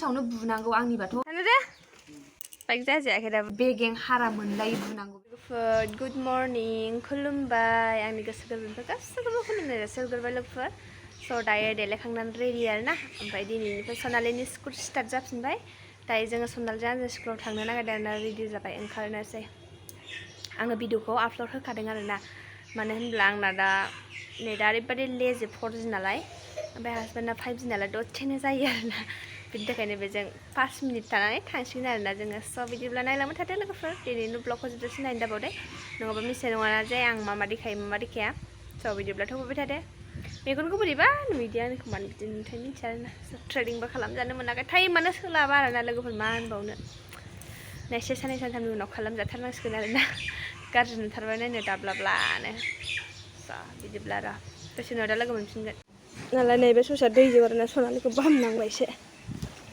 सावनो बुनांगौ आंनिबाथ' बाइक जाजायाखै दा बेगें हारा मोनलायो बुनांगौ गुड मर्निं खुलुमबाय आंनि गोसो गोरबोनिफ्राय गासैखौबो खुलुमनाय जासिहरग्रोबाय लोगोफोर स' दायो देलायखांनानै रेडि आरोना ओमफ्राय दिनैनिफ्राय सनालिनि स्कुल स्टार्ट जाफिनबाय दायो जोङो सनालिजों आंजों स्कुलाव थांनो नागिरदों आरोना रेडि जाबाय ओंखारनोसै आङो भिडिअखौ आपल'ड होखादों आरोना मानो होनब्ला आंना दा नेटआ ओरैबादि लेजि 4G नालाय ओमफ्राय हासबेन्डना 5G नालाय दसेनो जायो आरोना बिनि थाखायनो बेजों 5 मिनिट थानानै थांसिगोन आरोना जोङो स' बिदिब्ला नायलांबाय थादो लोगोफोर दिनैनि ब्लगखौ जोबजासिम नायनो दाबावदे नङाबा मिथिनाय नङाना जे आं मा देखायो मा देखाया स' बिदिब्लाथ' होबाय थादो मेगनखौ बोरैबा नुयोदि आंनिखौ मानो बिदि नुथाय मिथिया आरोना ट्रेडिंबो खालामजानो मोनाखै टाइमानो सोलाबा आरोना लोगोफोर मा होनबावनो नेक्स्ट साननै सानथामनि उनाव खालामजाथारनांसिगोन आरोना गाज्रि नुथारबाय नायनो दाब्लाब्लानो स' बिदिब्ला र' दसे उनाव दा लोगो मोनफिनगोन नालाय नैबे ससेया दैजों आरोना सनालिखौ बामनांबाय एसे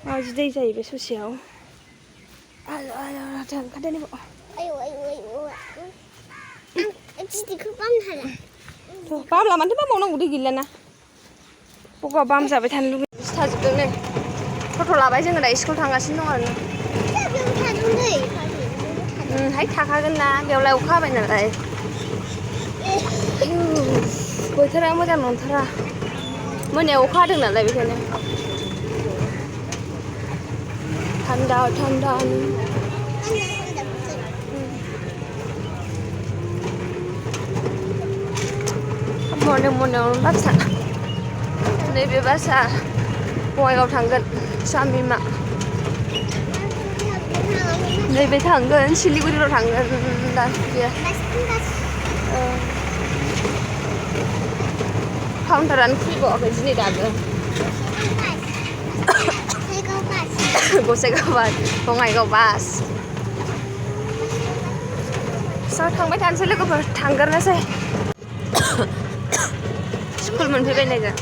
माबायदि दै जायो बे ससेयाव आयौ आयौ राथों ओंखारदो नैबाव बिदिखौ बामनो हाला बामला मानोथो बामबावनांगौ दै गैलाना बबेबा बामजाबाय थानो लुगैयो सिथाजोबदों नै टट' लाबाय जोङो दा स्कुल थांगासिनो दं आरोना हाय थाखागोन ना बेयावलाय अखा हाबाय नालाय बोथोरा मोजां नंथारा मोनायाव अखा हादों नालाय बेखायनो थान्दा थान्दा मोनायाव बासा नैबे बासा बङाइगाव थांगोन सामिमा नैबे थांगोन सिलिगुरियाव थांगोन दा बियो काउन्टारानो खुलिबावाखै दिनै दाबो गसाइगाव बास बङाइगाव बास स' थांबाय थानोसै लोगोफोर थांगोरनोसै स्कुल मोनफैबाय नै जों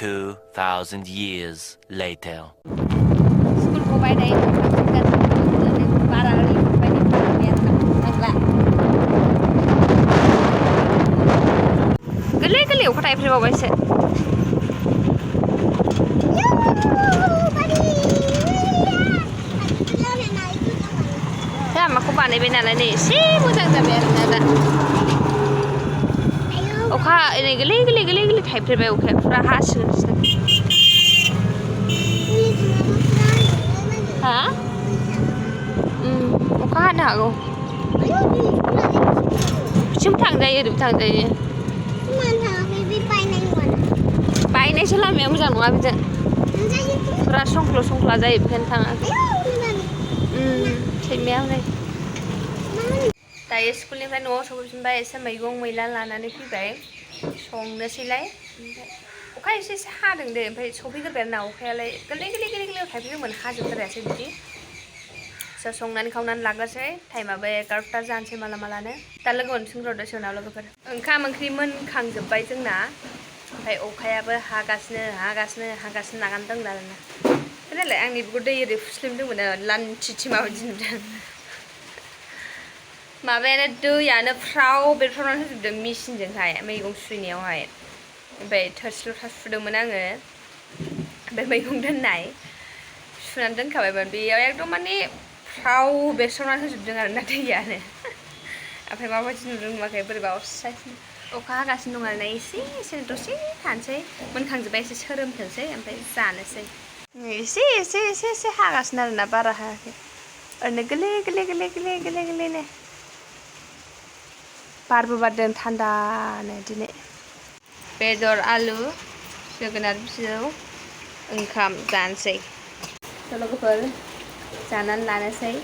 2,000 years later. स्कुल गबाय दायो बारा गोरलै गोरलै अखा थाइफ्रिबावबायसो लामाखौ बानायबाय नालाय नै एसे मोजां जाबाय आरोना दा अखा नै गोरलै गोरलै गोरलै गोरलै थाइफ्रिबाय अखाया फुरा हासिगोन हा अखा हानो हागौ बिथिंबो थांजायो ओरैबो थांजायो बायनायसो लामाया मोजां नङा बिजों फुरा संख्ल' संख्ला जायो बेखायनो थाङाखै सैमाया हनै दायो स्कुलनिफ्राय न'आव सफैफिनबाय एसे मैगं मैला लानानै फैबाय संनोसैलाय ओमफ्राय अखा एसे एसे हादों दे ओमफ्राय सफैग्रोबाय आरोना अखायालाय गोरलै गोरलै गोरलै गोरलै थाइफ्रिदोंमोन हाजोबथारासै बिदि स' संनानै खावनानै लाग्रोसै टाइमाबो 11ता जानोसै माला मालानो दा लोगो मोनफिनग्रो दसे उनाव लोगोफोर ओंखाम ओंख्रि मोनखांजोब्बाय जोंना ओमफ्राय अखायाबो हागासिनो नागानो दंना आरोना नालाय आंनि बेखौ दै ओरै फुस्लिमदोंमोन लान्थि माबायदि नुदों माबायानो दैयानो फ्राव बेरफ्रावनानै होजोबदों मेचिनजोंहाय मैगं सुनायावहाय ओमफ्राय थोरसि लथा सुदोंमोन आङो ओमफ्राय मैगं दोननाय सुनानै दोनखाबायमोन बेयाव एकदम माने फ्राव बेरस्रावनानै होजोबदों आरोना दैयानो ओमफ्राय माबायदि नुदों नुवाखै बोरैबा अखा हागासिनो दं आरोना एसे एसे दसे थानोसै मोनखांजोब्बाय एसे सोरोमथोंसै ओमफ्राय जानोसै एसे एसे एसे एसे हागासिनो आरोना बारा हायाखै ओरैनो गोरलै गोरलै गोरलै गोरलै गोरलै गोरलैनो बारबो बारदों थान्दानो दिनै बेदर आलु जोगोनार बिजौ ओंखाम जानोसै लोगोफोर जानानै लानोसै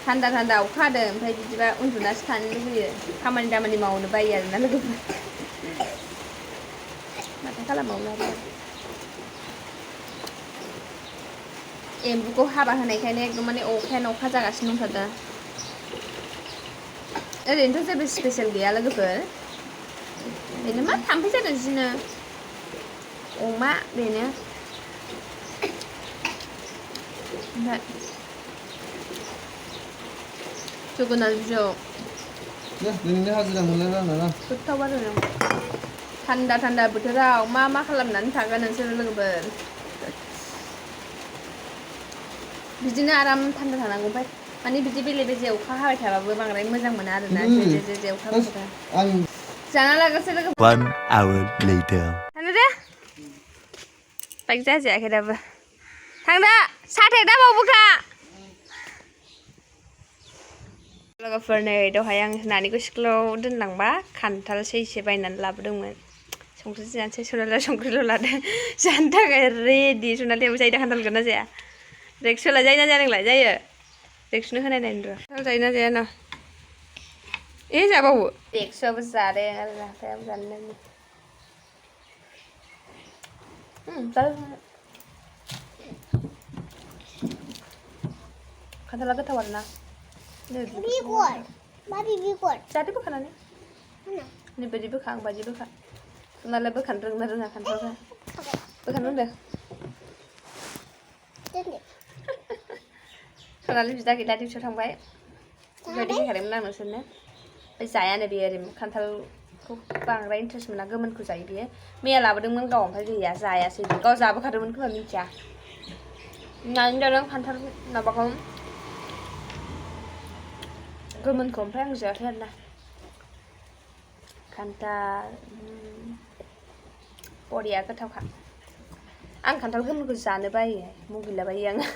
थान्दा थान्दा अखा हादों ओमफ्राय बिदिबा उन्दुनासो थानो लुबैयो खामानि दामानि मावनो बायो आरोना लोगोफोर माथो खालामबावनो आरो एम्बुखौ हाबा होनायखायनो एकदम माने अखायानो अखा जागासिनो दंथारो ओरैनोथ' जेबो स्पेसियेल गैया लोगोफोर बेनो मा थाम्फै जादों जिनो अमा बेनो ओमफ्राय जोगोनार बिजौ नोंनि हाजिरा मोनलायला नामा गोथाव आरो थान्दा बोथोराव मा खालामनानै थागोन नोंसोर लोगोफोर बिदिनो आराम थान्दा थानांगौ ओमफ्राय माने बिदि बेले अखा हाबाय थाबाबो बांद्राय मोजां मोना आरोना जे अखा हाबाय थाबा जाना लागोसै लोगो 1 hour later. थांदो दे बाइक जायाखै दाबो थांदो साथाया दाबावबोखा लोगोफोर नै दहाय आं नानिखौ स्कुलाव दोनलांबा खान्थाल सैसे बायनानै लाबोदोंमोन संख्रि जानोसै सनालिया संख्रिल' लादों जानो थाखाय रेडि सनालियाबो जायो दा खान्थालखौ ना जाया रेक्सुला जायो ना जाया नोंलाय जायो रेक्सुनो होनाय नायनो र' खान्थाल जायो ना जाया ना जाबावो रेक्सुआबो जादों आरो जाफायाबो जानो नायनो खान्थाला गोथाव आरोना बेगर माबे बेगर जाहाथे बोखानानै ओरैबायदि बोखा आंबायदि बोखा सनालिया बोखानो रोंना रोङा खान्थालखौ बोखानो रोंदों सनालि बिदा गैला दिउटियाव थांबाय बेबायदि होखादोंमोन आं नोंसोरनो ओमफ्राय जायानो बेयो ओरै खान्थालखौ बांद्राय इन्टारेस्ट मोना गोमोनखौ जायो बेयो मैया लाबोदोंमोन गाव ओमफ्राय गैया जायासै गाव जाबोखादोंमोन खोमा मिथिया नानि जादों खान्थाल माबाखौ गोमोनखौ ओमफ्राय आं जायाखै आरोना खान्थाल बरिया गोथावखा आं खान्थाल गोमोनखौ जानो बायो मुगैलाबायो आङो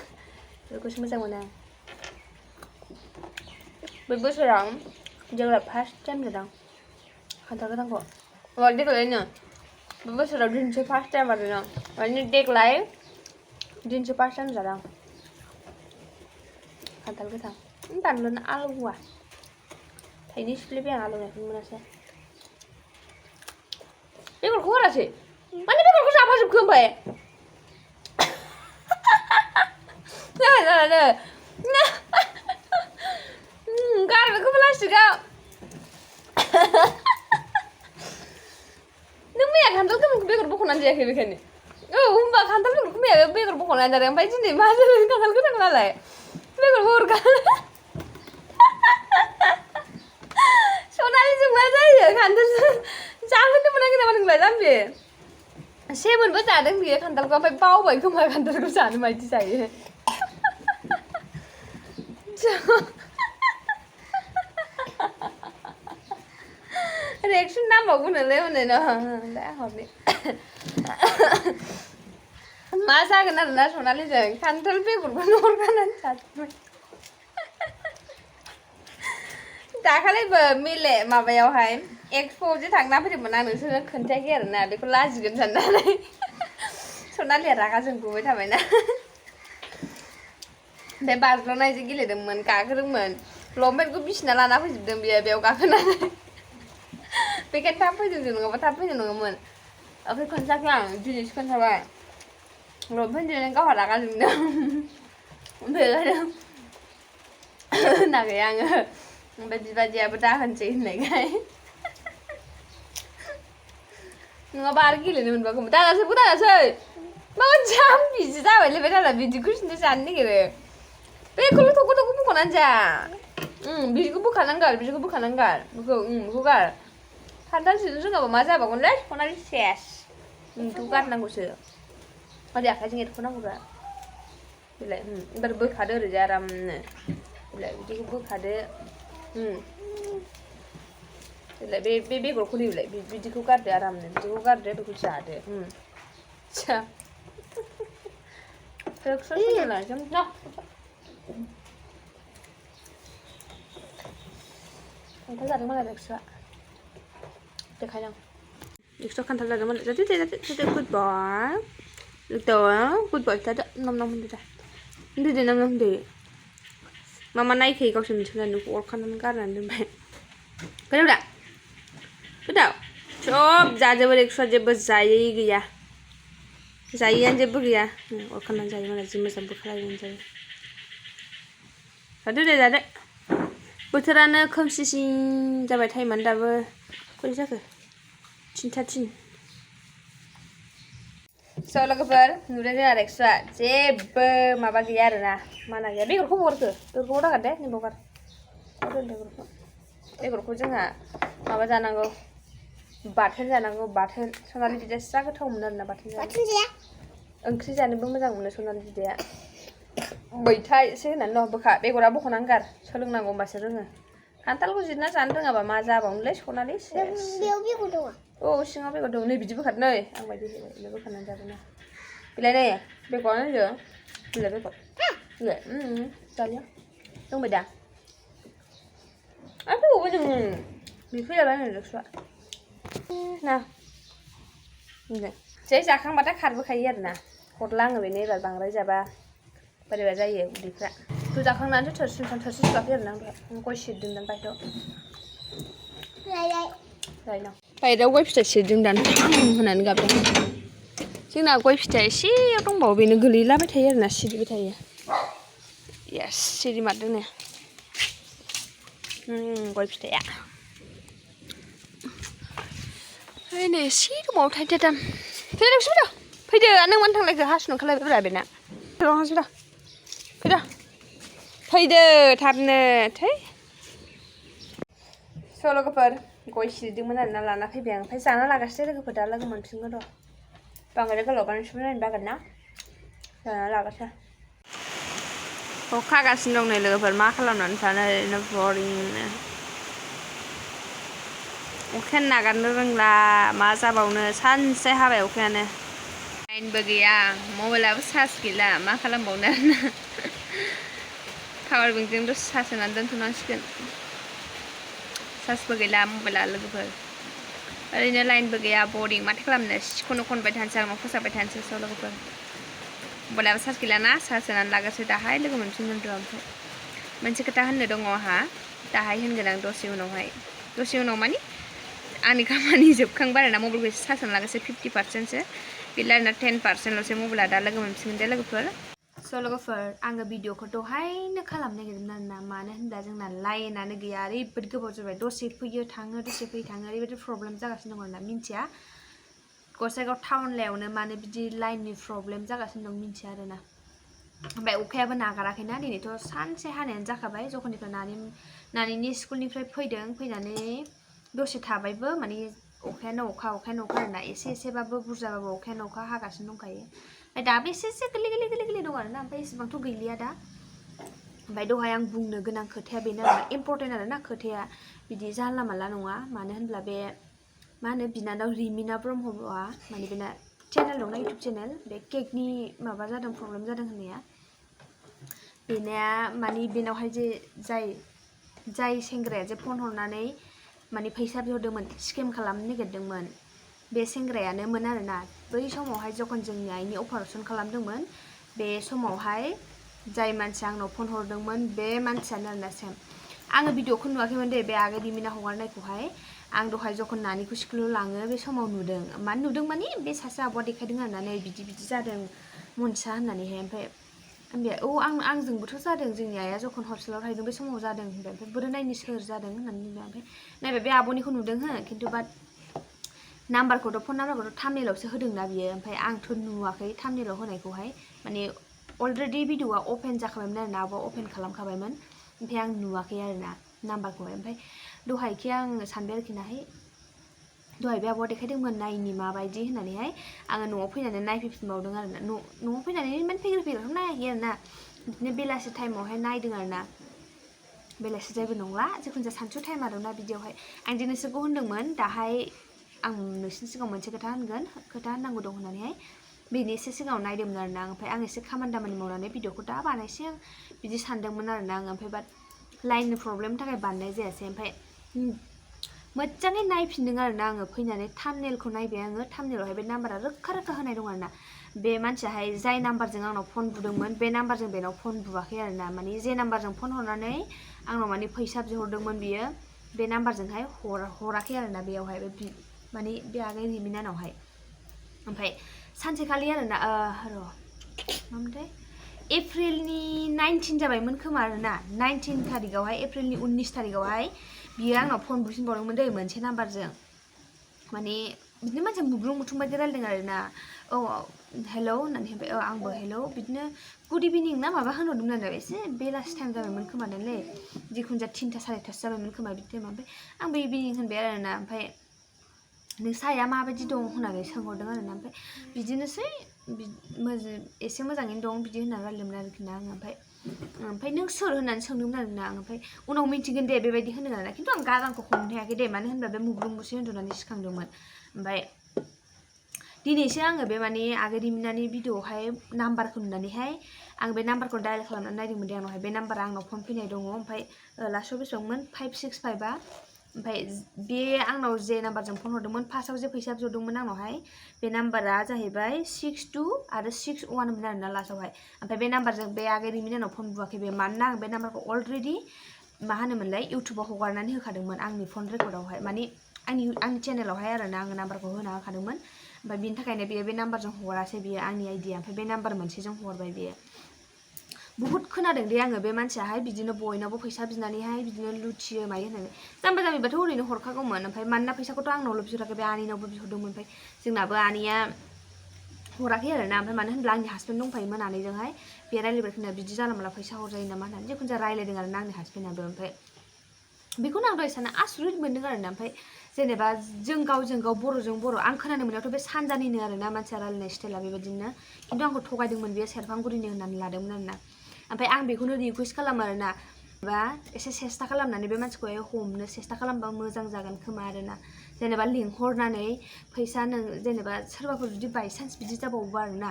बेखौसो मोजां मोनो आं बे बोसोराव देग्लाय फार्स्ट टाइम जादों खान्थाल गोथांखौ देग्लायनो बे बोसोराव दिनैसो फार्स्ट टाइम आरोना माने देग्लाय दिनैसो फार्स्ट टाइम जादों खान्थाल गोथां बानलुना आलौआ थाइनै सिफ्लेबाय आं आलौनायखौनो मोनासै बेगरखौ हरासै माने बेगरखौ जाफाजोबखो ओमफ्राय गारबायखौ प्लास्टिकआव नों मैया खान्थाल गोमोनखौ बेगर बख'नानै जायाखै बेखायनो होमबा खान्थाल बेगरखौ मैया बेगर बख'नानै जादों ओमफ्राय दिनै मा जादों खान्थाल गोथां नालाय बेगरखौ हरगा सनालिजों मा जायो खान्थालजों जाहोनो मोनाखै नामा नोंलाय जाम्बि सेमोनबो जादों बियो खान्थालखौ ओमफ्राय बावबाय खोमा खान्थालखौ जानो मायदि जायो रेक्सन नांबावगोनोलै उनाव आं हरनि मा जागोन आरोना सनालिजों खान्थाल बेगरखौनो हरगारनानै जाजोब्बाय दाखालिबो मेले माबायावहाय एक्सप'आव जे थांना फैदोंमोन आं नोंसोरनो खोन्थायाखै आरोना बेखौ लाजिगोन साननानै सनालिया रागा जोंबोबाय थाबायना बे बाज्ल'नायजों गेलेदोंमोन गाखोदोंमोन लंपेन्टखौ बिसिना लाना फैजोबदों बियो बेयाव गाखोनानै बेखायनो थाब फैदों जों नङाबा थाब फैनाय नङामोन ओमफ्राय खोन्थायाखै आं दिनैसो खोन्थाबाय लंपेन्ट देनानै गावहा रागा जोंदों ओमफ्राय होनाखै आङो ओमफ्राय बिबादियाबो दा होनसै होननायखाय नङाबा आरो गेलेनो मोनबागौमोन दादासै माबा जाम्बिसो जाबायलै बे दादा बिदिखौसो जानो नागिरो बेखौल' थख' बख'नानै जा बिदिखौ बोखानांगार बेखौ गार खान्थाल सिजों रोङाबा मा जाबावगोनलै सनालि सेस बेखौ गारनांगौसो ओरै आखाइजों एरख'नांगौब्रा बेलाय एबार बोखादो ओरैजाय आरामनो बेलाय बिदिखौ बोखादो बेलाय बे बेगरखौ नैलाय बिदिखौ गारदो आरामनो बिदिखौ गारदो बेखौ जादो जा खान्थाल जादों मालाय रेक्सुआ देखायनां रेक्सुआ खान्थाल जादों मालाय जादो गुड बय गुड बय जादो नाम होनदो दा होनदो दे नाम होनदो मामा नायखै गावसोर सोलायनोखौ अरखानानै गारनानै दोनबाय गोथाव सब जाजोबो रेक्सुआ जेबो जायै गैया जायैआनो जेबो गैया अरखानानै जायो मालाय जि मोजां बोखालायनानै जायो जादो दे जादो बोथोरानो खोमसिसिन जाबाय टाइमानो दाबो खय जाखो 3:30 स' लोगोफोर नुदों जोंहा रेक्सुआ जेबो माबा गैया आरोना माना गैया बेगरखौ हगार दे नैबाव गार बेगरखौ जोंहा माबा जानांगौ बाथोन जानांगौ बाथोन सनालि बिदाया जा गोथाव मोनो आरोना बाथोन जानो ओंख्रि जानोबो मोजां मोनो सनालि बिदाया मैथा एसे होनानै दं बोखा बेगरा बख'नानै गार सोलोंनांगौ होमबासो रोङो खान्थालखौ जिरना जानो रोङाबा मा जाबावनोलै सनालि बेयाव बेगर दङ औ सिङाव बेगर दं नै बिदि बोखार नै आं बायदि होबाय बोखारनानै जागोन बिलाय नै बेगरानो होनदों बिलाय बेगर बिलाय जालिया दंबाय दा आरो फैबावबाय नोङो बिफैजाबाय आङो जक्सुआ ना जै जाखांबाथाय खारबोखायो आरोना हरला आङो बेनो एबार बांद्राय जाबा बोरैबा जायो उदैफ्रा थ' जाखांनानैसो थोरसि सुखाखै आरोना आं गय सिरदों बायहेरायाव बायहेरायाव गय फिथाइ सिरदों दान होनानै गाबदों जोंना गय फिथाइ एसेयाव दंबावो बेनो गोलैलाबाय थायो आरोना सिरिबाय थायो येस सिरिमारदों नै गय फिथाइया नै एसे दंबावो थाइद दाम फैदो फैदो नों मानो थांलायखो हासुनो ओंखारलायबाय बेना फैदो थाबनो थै स' लोगोफोर गय सिरिदोंमोन आरोना लाना फैबाय आं ओमफ्राय जाना लागासिनो लोगोफोर दा लोगो मोनफिनगोन र' बांद्राय गोलाव बानायसोमोन नायनो बागोन ना जाना लागासिनो अखा हागासिनो दं नै लोगोफोर मा खालामनानै थानो ओरैनो बरिंनो अखायानो नागारनो रोंला मा जाबावनो सानसे हाबाय अखायानो लाइनबो गैया मबाइलाबो चार्ज गैला मा खालामबावनो आरोना पावार बेंकजों दसे चार्ज होनानै दोनथ'नांसिगोन चार्जबो गैला मबाइला लोगोफोर ओरैनो लाइनबो गैया बरिं माथो खालामनो सिखौनो खनबाय थानोसै आंनाव फोसाबबाय थानोसै स' लोगोफोर मबाइलाबो चार्ज गैलाना चार्ज होनानै लागोसै दाहाय लोगो मोनफिनगोन र' ओमफ्राय मोनसे खोथा होननो दङ आंहा दाहाय होनगोन आं दसे उनाव मानि आंनि खामानि जोबखांबाय आरोना मबाइलखौ एसे चार्ज होनानै लागोसै 50%सो गैला आरोना 10%ल'सै मबाइला दा लोगो मोनफिनगोन दे लोगोफोर स' लोगोफोर आङो भिडिअखौ दहायनो खालामनो नागिरदोंमोन आरोना मानो होनब्ला जोंना लाइनानो गैया ओरैबायदि गोबाव जाबाय दसे फैयो थाङो दसे फैयो थाङो ओरैबायदि प्रब्लेम जागासिनो दं आरोना मिन्थिया गसाइगाव टाउनलायावनो मानो बिदि लाइननि प्रब्लेम जागासिनो दं मिन्थिया आरोना ओमफ्राय अखायाबो नागाराखैना दिनैथ' सानसे हानायानो जाखाबाय जखननिफ्राय नानिनि स्कुलनिफ्राय फैदों फैनानै दसे थाबायबो माने अखायानो अखा आरोना एसेबाबो बुरजाबाबो अखायानो अखा हागासिनो दंखायो ओमफ्राय दाबो एसे गोरलै दं आरोना ओमफ्राय एसेबांथ' गैलिया दा ओमफ्राय दहाय आं बुंनो गोनां खोथाया बेनो आरोना इम्परटेन्ट आरोना खोथाया बिदि जानला मानला नङा मानो होनब्ला बे मा होनो बिनानाव रिमिना ब्रह्मआ माने बेना चेनेल दंना इउटुब चेनेल बे केकनि माबा जादों प्रब्लेम जादों होननाया बेना माने बेनावहाय जे जाय सेंग्राया जे फन हरनानै माने फैसा बिहरदोंमोन स्केम खालामनो नागिरदोंमोन बे सेंग्रायानोमोन आरोना बै समावहाय जखन जोंनि आइनि अपारेसन खालामदोंमोन बे समावहाय जाय मानसिया आंनाव फन हरदोंमोन बे मानसियानो आरोना सेम आङो भिडिअखौ नुवाखैमोन दे बे आगै रिमिना हगारनायखौहाय आं दहाय जखन नानिखौ स्कुलाव लाङो बे समाव नुदों मानो नुदों माने बे सासे आब'आ देखायदों आरोना नै बिदि जादों मोनसा होननानैहाय ओमफ्राय औ आंजोंबोथ' जादों जोंनि आइया जखन हस्टेलाव थाहैदों बे समाव जादों होनबाय ओमफ्राय बोरै नायनो सोर जादों होननानै बुंबाय ओमफ्राय नायबाय बे आब'निखौ नुदों हो खिन्थु बाट फन नाम्बारखौथ' थामनेलावसो होदोंना बियो ओमफ्राय आंथ' नुवाखै थामनेलाव होनायखौहाय माने अलरेडि भिडिअआ अपेन जाखाबायमोन आरोना आब'आ अपेन खालामखाबायमोन ओमफ्राय आं नुवाखै आरोना नाम्बारखौहाय ओमफ्राय दहायखि आं सानबाय आरोखि नाहाय दहाय बे आब'आ देखायदोंमोन नायनि माबायदि होननानैहाय आङो न'आव फैनानै नायफैफिनबावदों आरोना न'आव फैनानै माने फैग्रोथ' नायाखै आरोना बिदिनो बेलासि टाइमावहाय नायदों आरोना बेलासि जायबो नंला जिखुनु जाया सानसु टाइम आरोना बिदियावहाय आं दि नोंसोरखौ होनदोंमोन दाहाय आं नोंसोरनि सिगाङाव मोनसे खोथा होननांगौ दं होननानैहाय बेनि एसे सिगाङाव नायदोंमोन आरोना ओमफ्राय आं एसे खामानि दामानि मावनानै भिडिअखौ दा बानायसै आं बिदि सानदोंमोन आरोना आङो ओमफ्राय बाट लाइननि प्रब्लेमनि थाखाय बानायनाय जायासै ओमफ्राय मोजाङै नायफिनदों आरोना आङो फैनानै थामनेलखौ नायबाय आङो थामनेलावहाय बे नाम्बारा रोखा होनाय दं आरोना बे मानसियाहाय जाय नाम्बारजों आंनाव फन बुदोंमोन बे नाम्बारजों बेनाव फन बुवाखै आरोना माने जे नाम्बारजों फन हरनानै आंनाव माने फैसा बिहरदोंमोन बियो बे नाम्बारजोंहाय हराखै आरोना बेयावहाय माने बे आगै रिमिनानावहाय ओमफ्राय सानसेखालि आरोना मामोनथाय एप्रिलनि 19 जाबायमोन खोमा आरोना 19 थारिखआवहाय एप्रिलनि 19 थारिखआवहाय बियो आंनाव फन बुफिनबावदोंमोन दै मोनसे नाम्बारजों माने बिदिनो मानसिया मुग्लुं मुथुं बायदि रायलायदों आरोना औ हेलौ होननानै होनबाय आंबो हेलौ बिदिनो गुड इभिनिं ना माबा होनहरदोंमोन आरो एसे बेलासि टाइम जाबायमोन खोमा दांलै जिखुनु जाया 3ता 4:30 जाबायमोन खोमा बिदि टाइमाव ओमफ्राय आंबो इभिनिं होनबाय आरोना ओमफ्राय नोंसाया माबायदि दं होननानै सोंहरदों आरोना ओमफ्राय बिदिनोसै एसे मोजाङैनो दं बिदि होननानै रायलायदोंमोन आरोखि ना आङो ओमफ्राय नों सोर होननानै सोंदोंमोन आरोना आं ओमफ्राय उनाव मिन्थिगोन दे बेबायदि होनदों आरोना खिन्थु आं गारांखौ हमनो हायाखै दे मानो होनबा बे मुग्लुंगुसो उन्दुनानै सिखांदोंमोन ओमफ्राय दिनैसो आङो बे माने आगै रिमिनानि भिडिअआवहाय नाम्बारखौ नुनानैहाय आं बे नाम्बारखौ डायल खालामनानै नायदोंमोन दे आंनावहाय बे नाम्बारा आंनाव फन फैनाय दङ ओमफ्राय लास्टआव बेसेबांमोन 565 ओमफ्राय बे आंनाव जे नाम्बारजों फन हरदोंमोन फार्स्टआव जे फैसा बिहरदोंमोन आंनावहाय बे नाम्बारा जाहैबाय 62 आरो 61 मोन आरोना लास्टआवहाय ओमफ्राय बे नाम्बारजों बे आगै रिमिनानाव फन बुआखै बे मानोना आं बे नाम्बारखौ अलरेडि मा होनोमोनलाय इउटुबाव हगारनानै होखादोंमोन आंनि फन रेकर्डआवहाय माने आंनि चेनेलावहाय आरोना आङो नाम्बारखौ होना होखादोंमोन ओमफ्राय बिनि थाखायनो बे नाम्बारजों हगारासै बियो आंनि आइडिया ओमफ्राय बे नाम्बार मोनसेजों हरबाय बियो बहुत खोनादों दे आङो बे मानसियाहाय बिदिनो बयनावबो फैसा बिनानैहाय बिदिनो लुथियो मायो होननानै जाम्बा जाम्बिबाथ' ओरैनो हरखागौमोन ओमफ्राय मानोना फैसाखौथ' आंनावल' बिहराखै बे आनैनावबो बिहरदोंमोन ओमफ्राय जोंनाबो आनैया हराखै आरोना ओमफ्राय मानो होनब्ला आंनि हासबेन्ड दंफायोमोन आनैजोंहाय बे रायलायबाय खोना बिदि जाला माला फैसा हरजायो नामा होननानै जिखुनु जाया रायलायदों आरोना आंनि हासबेन्डआबो ओमफ्राय बेखौनो आं दहाय साना आसुरित मोनदों आरोना ओमफ्राय जेनेबा जों गावजों गाव बर'जों बर' आं खोनानो मोननायावथ' बे सानजानिनो आरोना मानसिया रायलायनाय स्टाइला बेबायदिनो खिन्थु आंखौ थगायदोंमोन बेयो सेरफांगुरिनि होननानै लादोंमोन आरोना ओमफ्राय आं बेखौनो रिकुवेस्ट खालामो आरोना बा एसे सेस्था खालामनानै बे मानसिखौहाय हमनो सेस्था खालामबा मोजां जागोन खोमा आरोना जेनेबा लिंहरनानै फैसा नों जेनेबा सोरबाफोर जुदि बायसान्स बिदि जाबावोबा आरोना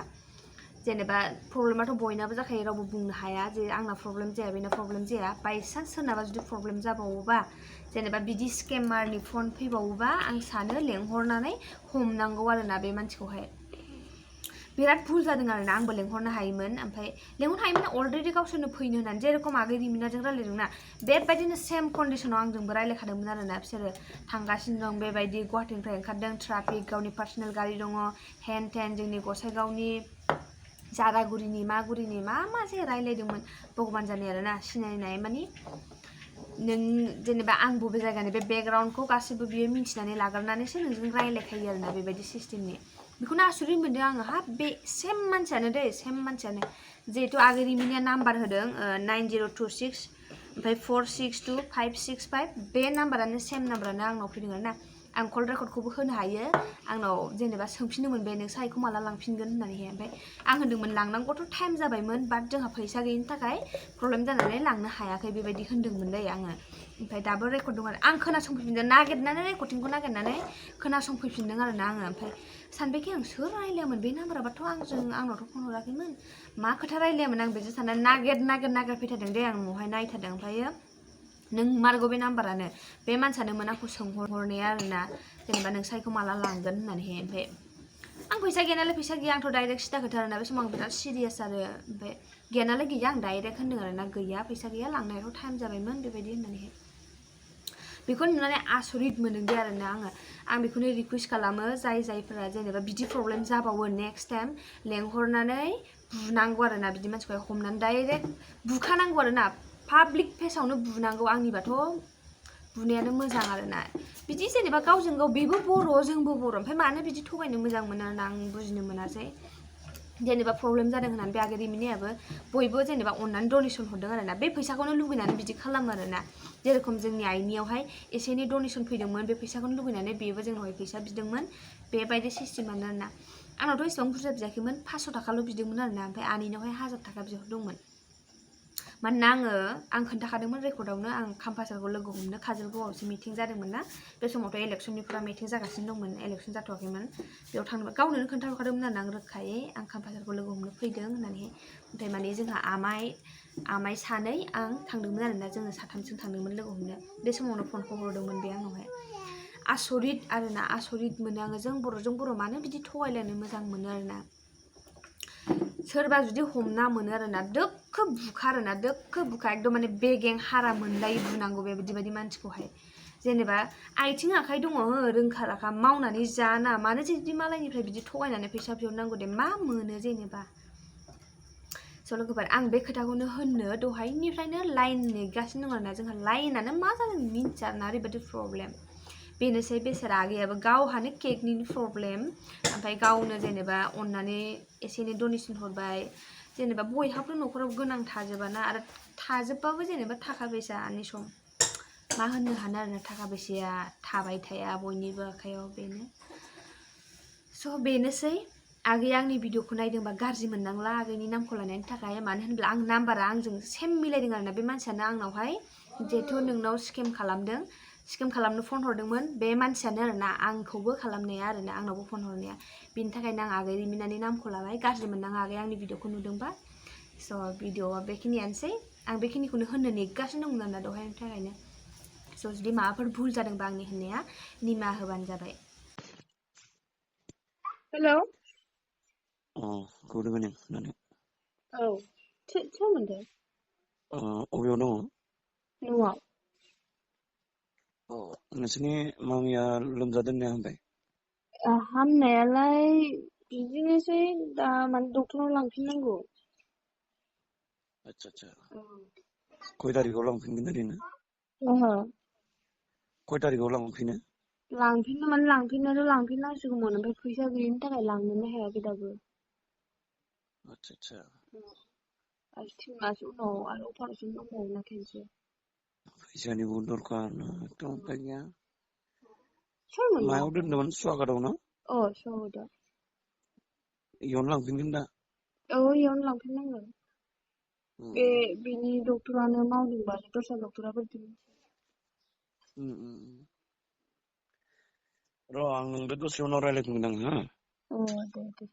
जेनेबा प्रब्लेमाथ' बयनाबो जाखायो रावबो बुंनो हाया जे आंना प्रब्लेम जाया बेना प्रब्लेम जाया बायसान्स सोरनाबा जुदि प्रब्लेम जाबावोबा जेनेबा बिदि स्केमारनि फन फैबावोबा आं सानो लेंहरनानै हमनांगौ आरोना बे मानसिखौहाय बिराद भुल जादों आरोना आंबो लेंहरनो हायोमोन ओमफ्राय लेंहरनो हायोमोन अलरेडि गावसोरनो फैनो होननानै जेरेखम आगै रिमिनाजों रायलायदोंना बेबायदिनो सेम कन्डिसनाव आंजोंबो रायलायखादोंमोन आरोना बिसोरो थांगासिनो दं बेबायदि गुवाहाटीनिफ्राय ओंखारदों ट्राफिक गावनि पार्सनेल गारि दङ हेन टेन जोंनि गसाइगावनि जारागुरिनि मागुरिनि मा जे रायलायदोंमोन भगबान जाने आरोना सिनायनाय माने नों जेनेबा आं बबे जायगानि बे बेकग्राउन्डखौ गासिबो बियो मिन्थिनानै लाग्रोनानैसो नोंजों रायलायखायो आरोना बेबायदि सिस्टेमनि बेखौनो आसुरित मोनदों आङो हाब बे सेम मानसियानो दे सेम मानसियानो जिहेतु आगै रिमिनाया नाम्बार होदों 9026 ओमफ्राय 462565 बे नाम्बारानो सेम नाम्बारानो आंनाव फैदों आरोना आं कल रेकर्डखौबो होनो हायो आंनाव जेनेबा सोंफिनदोंमोन बे नोंसा इखौ माला लांफिनगोन होननानैहाय ओमफ्राय आं होनदोंमोन लांनांगौथ' टाइम जाबायमोन बाट जोंहा फैसा गैयिनि थाखाय प्रब्लेम जानानै लांनो हायाखै बेबायदि होनदोंमोन दै आङो ओमफ्राय दाबो रेकर्ड दं आरो आं खोनासंफैफिनदों नागिरनानै रेकर्डिंखौ नागिरनानै खोनासंफैफिनदों आरोना आङो ओमफ्राय सानबायखि आं सोर रायलायामोन बे नाम्बाराबाथ' आंनावथ' फन हराखैमोन मा खोथा रायलायामोन आं बिदि साननानै नागिरफैथारदों दे आं न'आवहाय नायथारदों ओमफ्रायो नों मारगौ बे नाम्बारानो बे मानसियानोमोन आंखौ सोंहरनाया आरोना जेनेबा नोंसा इखौ माला लांगोन होननानैहाय ओमफ्राय आं फैसा गैया नालाय फैसा गैया आंथ' डाइरेक्ट सिदा खोथा आरोना बे समाव आं बिराद सिरियास आरो ओमफ्राय गैया नालाय गैया आं डाइरेक्ट होनदों आरोना गैया फैसा गैया लांनायाथ' टाइम जाबायमोन बेबायदि होननानैहाय बेखौ नुनानै आसरित मोनदों दे आरोना आं बेखौनो रिकुवेस्ट खालामो जायफोरा जेनेबा बिदि प्रब्लेम जाबावो नेक्स्ट टाइम लेंहरनानै बुनांगौ आरोना बिदि मानसिखौ हमनानै डाइरेक्ट बुखानांगौ आरोना पाब्लिक फेसावनो बुनांगौ आंनिबाथ' बुनायानो मोजां आरोना बिदि जेनेबा गावजों गाव बेबो बर' जोंबो बर' ओमफ्राय मानो बिदि थगायनो मोजां मोनो आरोना आं बुजिनो मोनासै जेनेबा प्रब्लेम जादों होननानै बे आगै रिमिनायाबो बयबो जेनेबा अननानै डनेसन हरदों आरोना बे फैसाखौनो लुबैनानै बिदि खालामो आरोना जेरेखम जोंनि आइनियावहाय एसे एनै डनेसन फैदोंमोन बे फैसाखौनो लुबैनानै बेबो जोंनावहाय फैसा बिदोंमोन बेबायदि सिस्टेमानो आरोना आंनावथ' एसेबां बुरजा बियाखैमोन 500 थाखाल' बिदोंमोन आरोना ओमफ्राय आनैनावहाय 1000 थाखा बिहरदोंमोन मानोना आं खोन्थाखादोंमोन रेकर्डआवनो आं काम्पासारखौ लोगो हमनो काजलगावआवसो मिटिं जादोंमोन ना बे समावथ' इलेक्सननि फुरा मिटिं जागासिनो दंमोन इलेक्सन जाथ'वाखैमोन बेयाव थांनो गावनो खोन्थाहरखादोंमोन आरोना आं रोखायै आं काम्पासारखौ लोगो हमनो फैदों होननानैहाय ओमफ्राय माने जोंहा आमाइ सानै आं थांदोंमोन आरोना जोङो साथामजों थांदोंमोन लोगो हमनो बे समावनो फनखौ हरदोंमोन बे आंनावहाय आसरित आरोना आसरित मोनो आङो जों बर' मानो बिदि थगायलायनो मोजां मोनो आरोना सोरबा जुदि हमना मोनो आरोना दोखो बुखा एकदम माने बेगें हारा मोनलायै बुनांगौ बेबायदि मानसिखौहाय जेनेबा आथिं आखाइ दङ रोंखा राखा मावनानै जाना मानो बिदि मालायनिफ्राय बिदि थगायनानै फैसा बिहरनांगौ दे मा मोनो जेनेबा लवगोपwr आं बे खोथाखौनो होननो दहायनिफ्रायनो लाइन नेगासिनो दं आरोना जोंहा लाइनानो मा जादों मिन्थिया आरोना ओरैबायदि प्रब्लेम बेनोसै बेसारा आगैयाबो गावहानो केकनि प्रब्लेम ओमफ्राय गावनो जेनेबा अननानै एसे एनै डनेसन हरबाय जेनेबा बयहाबो न'खराव गोनां थाजोबाना आरो थाजोबबाबो जेनेबा थाखा फैसानि सम मा होननो हानो आरोना थाखा फैसाया थाबाय थाया बयनिबो आखायाव बेनो स' बेनोसै आगैया आंनि भिडिअखौ नायदोंबा गाज्रि मोननांला आगैनि नामखौ लानायनि थाखाय मानो होनब्ला आं नाम्बारा आंजों सेम मिलायदों आरोना बे मानसियानो आंनावहाय जेथु नोंनाव स्केम खालामदों स्केम खालामनो फन हरदोंमोन बे मानसियानो आरोना आंखौबो खालामनाया आरोना आंनावबो फन हरनाया बेनि थाखायनो आं आगै रिमिनानि नामखौ लाबाय गाज्रि मोननाङा आगै आंनि भिडिअखौ नुदोंबा स' भिडिअआ बेखिनियानोसै आं बेखिनिखौनो होननो नेगासिनो दंमोन आरोना दहायनि थाखायनो स' जुदि माबाफोर भुल जादोंबा आंनि होननाया निमाहा होबानो जाबाय हेलौ गुड इभिनिं नानि औ सोरमोनथाय अबेयाव दङ न'आव नोंसोरनि मामिया लोमजादों ना हामबाय हामनायालाय बिदिनोसै दा माने डक्टरनाव लांफिननांगौ आच्छा खय तारिखाव लांफिनगोन ओरैनो ओहो खय तारिखाव लांफिनो लांफिननो माने लांफिननांसिगौमोन ओमफ्राय फैसा गैयिनि थाखाय लांनोनो हायाखै दाबो आच्छा आरो 3 मास उनाव आरो अपारेसन दंबावोना खेनसे फैसानि बहुद दरखार एकदम उपाय गैया सोरमोनबा मायाव दोनदोंमोन सुवागादाव ना सौदा इयावनो लांफिनगोन दा इयावनो लांफिननांगोन बेनि डक्टरानो मावदोंबा दस्रा डक्टरा बोरैथो मिथियो र' आं नोंजों दसे उनाव रायलायफिनगोन आं दे